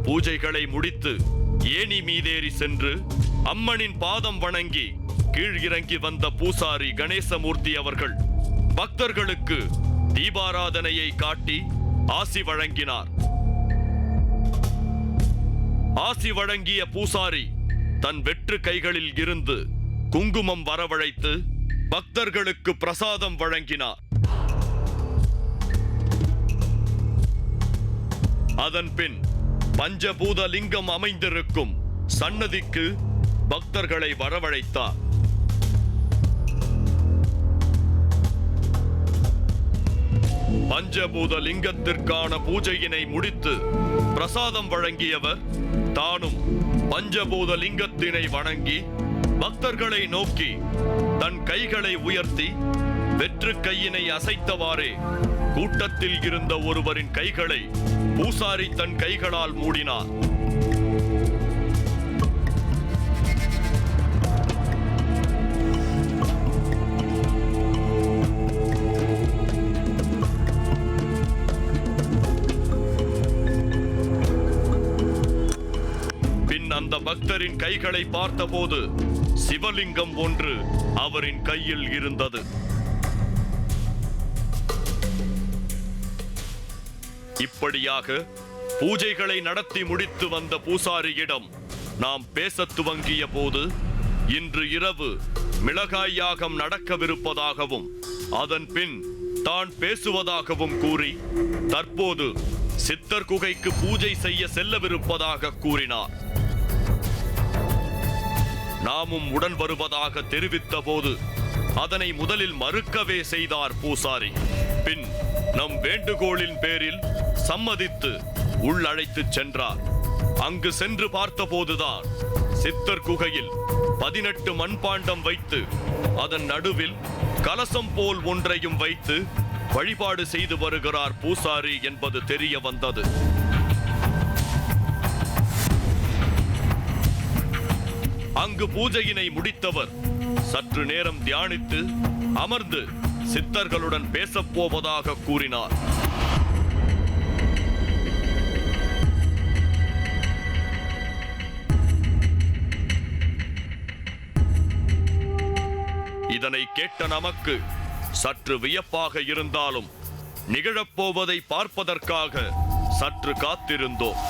பூஜைகளை முடித்து ஏணி மீதேறி சென்று அம்மனின் பாதம் வணங்கி கீழ் இறங்கி வந்த பூசாரி கணேசமூர்த்தி அவர்கள் பக்தர்களுக்கு தீபாராதனையை காட்டி ஆசி வழங்கினார். ஆசி வழங்கிய பூசாரி தன் வெற்று கைகளில் இருந்து குங்குமம் வரவழைத்து பக்தர்களுக்கு பிரசாதம் வழங்கினார். அதன் பின் பஞ்சபூத லிங்கம் அமைந்திருக்கும் சன்னதிக்கு பக்தர்களை வரவழைத்தார். பஞ்சபூத லிங்கத்திற்கான பூஜையினை முடித்து பிரசாதம் வழங்கியவர் தானும் பஞ்சபூத லிங்கத்தினை வணங்கி பக்தர்களை நோக்கி தன் கைகளை உயர்த்தி வெற்று கையினை அசைத்தவாறே கூட்டத்தில் இருந்த ஒருவரின் கைகளை பூசாரி தன் கைகளால் மூடினார். பின் அந்த பக்தரின் கைகளை பார்த்தபோது சிவலிங்கம் ஒன்று அவரின் கையில் இருந்தது. இப்படியாக பூஜைகளை நடத்தி முடித்து வந்த பூசாரியிடம் நாம் பேசத் துவங்கிய போது இன்று இரவு மிளகாய் யாகம் நடக்கவிருப்பதாகவும் அதன் பின் தான் பேசுவதாகவும் கூறி தற்போது சித்தர் குகைக்கு பூஜை செய்ய செல்லவிருப்பதாக கூறினார். நாமும் உடன் வருவதாக தெரிவித்த போது அதனை முதலில் மறுக்கவே செய்தார் பூசாரி. பின் நம் வேண்டுகோளின் பேரில் சம்மதித்து உள்ளழைத்து சென்றார். அங்கு சென்று பார்த்தபோதுதான் சித்தர் குகையில் 18 மண்பாண்டம் வைத்து அதன் நடுவில் கலசம் போல் ஒன்றையும் வைத்து வழிபாடு செய்து வருகிறார் பூசாரி என்பது தெரிய வந்தது. அங்கு பூஜையினை முடித்தவர் சற்று நேரம் தியானித்து அமர்ந்து சித்தர்களுடன் பேசப் போவதாக கூறினார். இதனை கேட்ட நமக்கு சற்று வியப்பாக இருந்தாலும் நிகழப்போவதை பார்ப்பதற்காக சற்று காத்திருந்தோம்.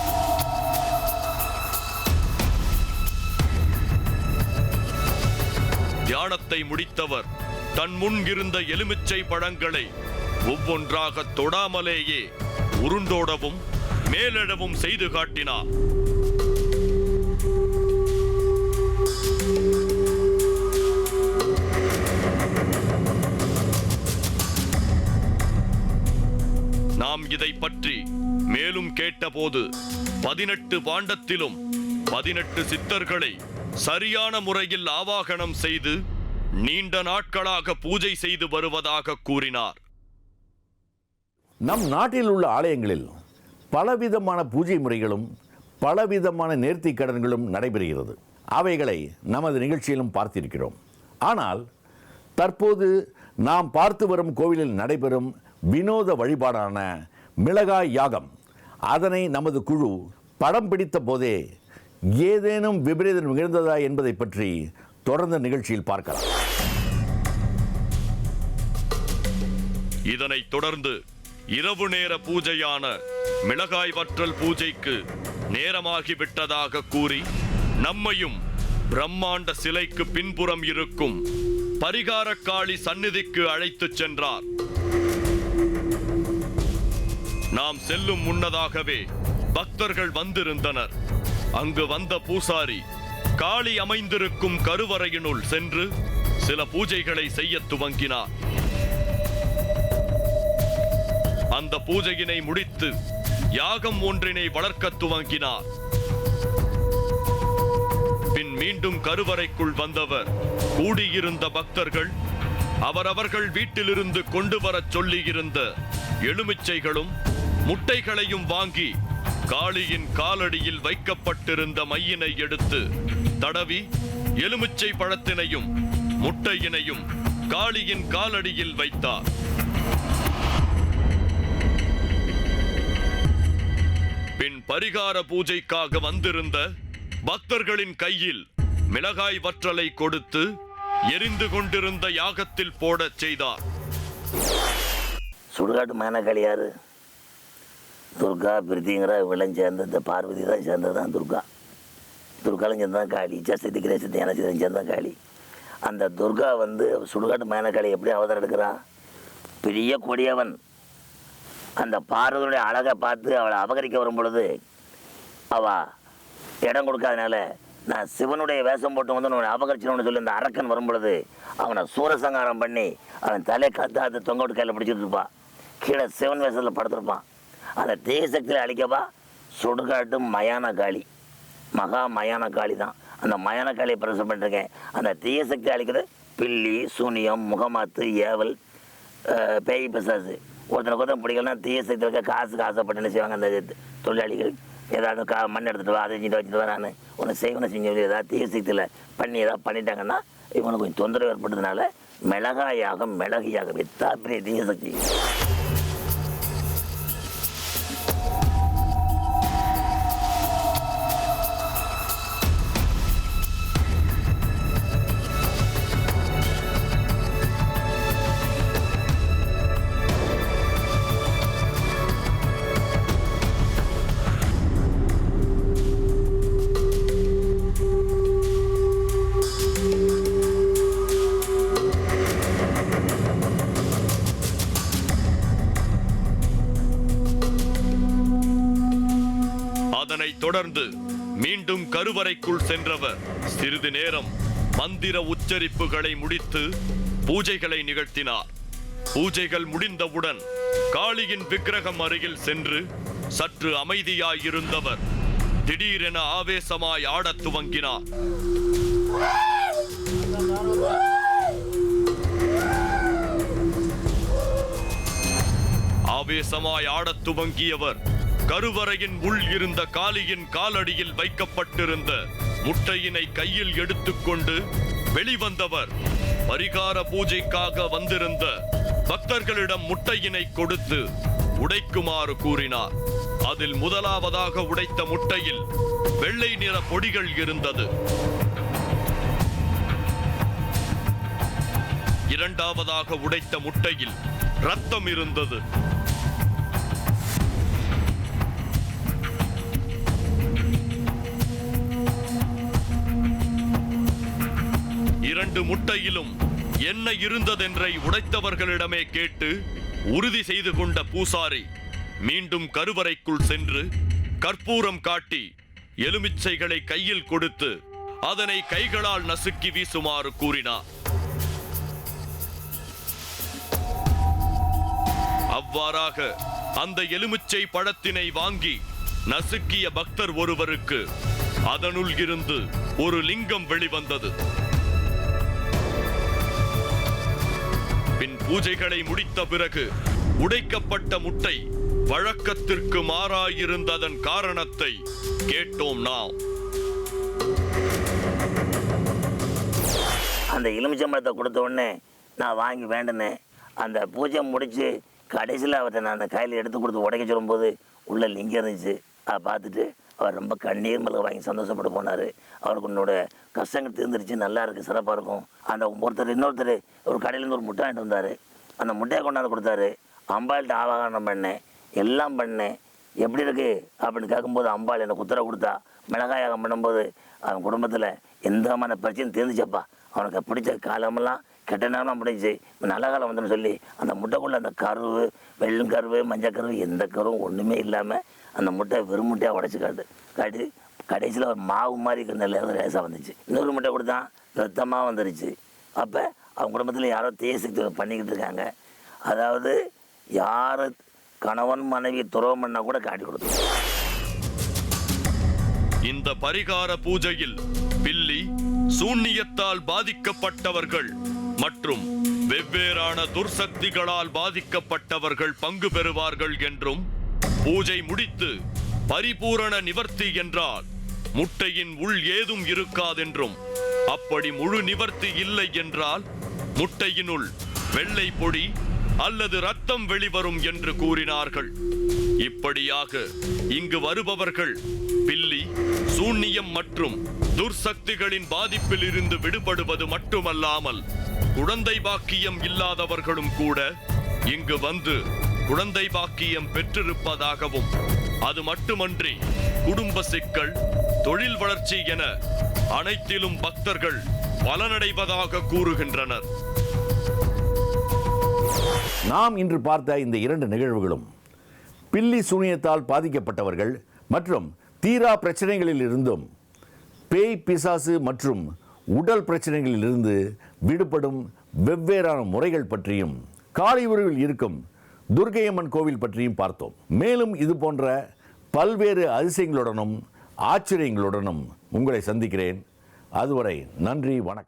தியானத்தை முடித்தவர் தன் முன் இருந்த எலுமிச்சை பழங்களை ஒவ்வொன்றாக தொடாமலேயே உருண்டோடவும் மேலெழவும் செய்து காட்டினார். நாம் இதை பற்றி மேலும் கேட்டபோது 18 பாண்டத்திலும் 18 சித்தர்களை சரியான முறையில் ஆவாகனம் செய்து நீண்ட நாட்களாக பூஜை செய்து வருவதாக கூறினார். நம் நாட்டில் உள்ள ஆலயங்களில் பலவிதமான பூஜை முறைகளும் பலவிதமான நேர்த்திக் கடன்களும் நடைபெறுகிறது. அவைகளை நமது நிகழ்ச்சியிலும் பார்த்திருக்கிறோம். ஆனால் தற்போது நாம் பார்த்து வரும் கோவிலில் நடைபெறும் வினோத வழிபாடான மிளகாய் யாகம், அதனை நமது குழு படம் பிடித்த போதே ஏதேனும் விபரீதம் நிகழ்ந்ததா என்பதை பற்றி தொடர்ந்த நிகழ்ச்சியில் பார்க்கலாம். இதனைத் தொடர்ந்து இரவு நேர பூஜையான மிளகாய் வற்றல் பூஜைக்கு நேரமாகிவிட்டதாக கூறி நம்மையும் பிரம்மாண்ட சிலைக்கு பின்புறம் இருக்கும் பரிகாரக்காளி சந்நிதிக்கு அழைத்துச் சென்றார். நாம் செல்லும் முன்னதாகவே பக்தர்கள் வந்திருந்தனர். அங்கு வந்த பூசாரி காளி அமைந்திருக்கும் கருவறையினுள் சென்று சில பூஜைகளை செய்ய துவங்கினார். அந்த பூஜையினை முடித்து யாகம் ஒன்றினை வளர்க்க துவங்கினார். பின் மீண்டும் கருவறைக்குள் வந்தவர் கூடியிருந்த பக்தர்கள் அவரவர்கள் வீட்டிலிருந்து கொண்டு வரச் சொல்லியிருந்த எலுமிச்சைகளும் முட்டைகளையும் வாங்கி காளியின் காலடியில் வைக்கப்பட்டிருந்த மையினை எடுத்து தடவி எலுமிச்சை பழத்தினையும் முட்டையினையும் காளியின் காலடியில் வைத்தார். பின் பரிகார பூஜைக்காக வந்திருந்த பக்தர்களின் கையில் மிளகாய் வற்றலை கொடுத்து எரிந்து கொண்டிருந்த யாகத்தில் போடச் செய்தார். சுடுகாட்டு மேனகாளி யாரு? துர்கா பிரித்திங்கிற விளம் சேர்ந்த இந்த பார்வதி தான் சேர்ந்தது தான் துர்கா. துர்காலும் சேர்ந்தான் காளி, சக்தி கிரேசத்தை எனக்கு சேர்ந்தான் காளி. அந்த துர்கா சுடுகாட்டு மேனகாளி எப்படி அவதாரம் எடுக்கிறான்? பெரிய கொடியவன். அந்த பார்வதியுடைய அழகை பார்த்து அவளை அபகரிக்க வரும் பொழுது அவள் இடம் கொடுக்காதனால நான் சிவனுடைய வேஷம் போட்டு உன்னை அபகரிச்சணும்னு சொல்லி அந்த அரக்கன் வரும் பொழுது அவனை சூரசங்காரம் பண்ணி அவன் தலை காத்து தொங்க விட்டு கையில் பிடிச்சிட்டு இருப்பான். கீழே சிவன் வேஷத்தில் படுத்திருப்பான். அந்த தீய சக்தியில் அழிக்கவா சுடுகாட்டு மயான காளி, மகா மயான காளி தான். அந்த மயான காளியை பிரசவம் பண்ணிருக்கேன். அந்த தீய சக்தி அழிக்கிறது பில்லி, சூனியம், முகமாத்து, ஏவல், பேய், பிசாசு. ஒருத்தனை கொத்தம் பிடிக்கலன்னா தீய சக்தியில் இருக்க காசுக்கு ஆசைப்பட்டு என்ன செய்வாங்க அந்த தொழிலாளிகள்? ஏதாவது மண் எடுத்துகிட்டு வா, அதை செஞ்சுட்டு வச்சுட்டு வா, நான் உன்னை செய்வனை செஞ்சு ஏதாவது தீய சக்தியில் ஏதாவது பண்ணிட்டாங்கன்னா இவனுக்கு கொஞ்சம் தொந்தரவு ஏற்பட்டதுனால மிளகாயாக மிளகியாக எத்தா பெரிய தீய சக்தி. தொடர்ந்து மீண்டும் கருவறைக்குள் சென்றவர் சிறிது நேரம் மந்திர உச்சரிப்புகளை முடித்து பூஜைகளை நிகழ்த்தினார். பூஜைகள் முடிந்தவுடன் காளியின் விக்கிரகம் அருகில் சென்று சற்று அமைதியாயிருந்தவர் திடீரென ஆவேசமாய் ஆடத் துவங்கினார். ஆவேசமாய் ஆடத் துவங்கியவர் கருவறையின் உள் இருந்த காளியின் காலடியில் வைக்கப்பட்டிருந்த முட்டையினை கையில் எடுத்துக்கொண்டு வெளிவந்தவர் பரிகார பூஜைக்காக வந்திருந்த பக்தர்களிடம் முட்டையினை கொடுத்து உடைக்குமாறு கூறினார். அதில் முதலாவதாக உடைத்த முட்டையில் வெள்ளை நிற பொடிகள் இருந்தது. இரண்டாவதாக உடைத்த முட்டையில் ரத்தம் இருந்தது. இரண்டு முட்டையிலும் என்ன இருந்ததென்றை உடைத்தவர்களிடமே கேட்டு உறுதி செய்து கொண்ட பூசாரி மீண்டும் கருவறைக்குள் சென்று கற்பூரம் காட்டி எலுமிச்சைகளை கையில் கொடுத்து அதனை கைகளால் நசுக்கி வீசுமாறு கூறினார். அவ்வாறாக அந்த எலுமிச்சை பழத்தினை வாங்கி நசுக்கிய பக்தர் ஒருவருக்கு அதனுள் இருந்து ஒரு லிங்கம் வெளிவந்தது. பின் பூஜைகளை முடித்த பிறகு உடைக்கப்பட்ட முட்டை வழக்கத்திற்கு மாறாயிருந்ததன் காரணத்தை கேட்டோம் நாம். அந்த எலுமிச்சம்பழத்தை கொடுத்த உடனே நான் வாங்கி வேண்டினேன். அந்த பூஜை முடித்து கடைசியில் அவர்கிட்ட நான் அந்த கையில் எடுத்து கொடுத்து உடைக்க சொல்லும்போது உள்ள லிங்கம் இருந்துச்சு. அதை பார்த்துட்டு அவர் ரொம்ப கண்ணீர் மல்க வாங்கி சந்தோஷப்பட்டு போனார். அவருக்கு உன்னோட கஷ்டங்கள் தீர்ந்துருச்சு, நல்லா இருக்குது, சிறப்பாக இருக்கும். அந்த இன்னொருத்தர் ஒரு கடையிலேருந்து ஒரு முட்டை வாங்கிட்டு வந்தார். அந்த முட்டையை கொண்டாந்து கொடுத்தாரு. அம்பாள்கிட்ட ஆவாகனம் பண்ணேன், எல்லாம் பண்ணேன், எப்படி இருக்குது அப்படின்னு கேட்கும்போது அம்பாள் எனக்கு உத்தரவு கொடுத்தா. மிளகாயாகம் பண்ணும்போது அவன் குடும்பத்தில் எந்த விதமான பிரச்சனையும் தீர்ந்துச்சப்பா. அவனுக்கு பிடிச்ச காலமெல்லாம் கெட்ட நேரம் பிடிச்சி நல்ல காலம் வந்துன்னு சொல்லி அந்த முட்டைக்குள்ளே அந்த கருவு, வெள்ளும் கருவு, மஞ்சள் கருவு, எந்த கருவும் ஒன்றுமே இல்லாமல் அந்த முட்டை வெறும் முட்டையாக உடச்சி காட்டி கடைசியில் ஒரு மாவு மாதிரி நெல் லேசாக வந்துச்சு. இன்னொரு முட்டை கொடுத்தான், ரத்தமாக வந்துருச்சு. அப்போ அவங்க குடும்பத்தில் யாரோ தேசக்தி பண்ணிக்கிட்டு இருக்காங்க. அதாவது யார் கணவன் மனைவி துரோகம் பண்ணால் கூட காட்டி கொடுத்தோம். இந்த பரிகார பூஜையில் பில்லி, சூன்னியத்தால் பாதிக்கப்பட்டவர்கள் மற்றும் வெவ்வேறான துர்சக்திகளால் பாதிக்கப்பட்டவர்கள் பங்கு பெறுவார்கள் என்றும், பூஜை முடித்து பரிபூரண நிவர்த்தி என்றால் முட்டையின் உள் ஏதும் இருக்காதென்றும், அப்படி முழு நிவர்த்தி இல்லை என்றால் முட்டையினுள் வெள்ளை பொடி அல்லது ரத்தம் வெளிவரும் என்று கூறினார்கள். இப்படியாக இங்கு வருபவர்கள் பில்லி, சூன்னியம் மற்றும் துர்சக்திகளின் பாதிப்பில் இருந்து விடுபடுவது மட்டுமல்லாமல் குழந்தை பாக்கியம் இல்லாதவர்களும் கூட இங்கு வந்து குழந்தை பாக்கியம் பெற்றிருப்பதாகவும், அது மட்டுமன்றி குடும்ப சிக்கல், தொழில் வளர்ச்சி என அனைத்திலும் பக்தர்கள் பலனடைவதாக கூறுகின்றனர். நாம் இன்று பார்த்த இந்த இரண்டு நிகழ்வுகளும் பில்லி சூனியத்தால் பாதிக்கப்பட்டவர்கள் மற்றும் தீரா பிரச்சனைகளில் இருந்தும் பேய், பிசாசு மற்றும் உடல் பிரச்சனைகளில் இருந்து விடுபடும் வெவ்வேறான முறைகள் பற்றியும், காளியூரில் இருக்கும் துர்க்கையம்மன் கோவில் பற்றியும் பார்த்தோம். மேலும் இது போன்ற பல்வேறு அதிசயங்களுடனும் ஆச்சரியங்களுடனும் உங்களை சந்திக்கிறேன். அதுவரை நன்றி, வணக்கம்.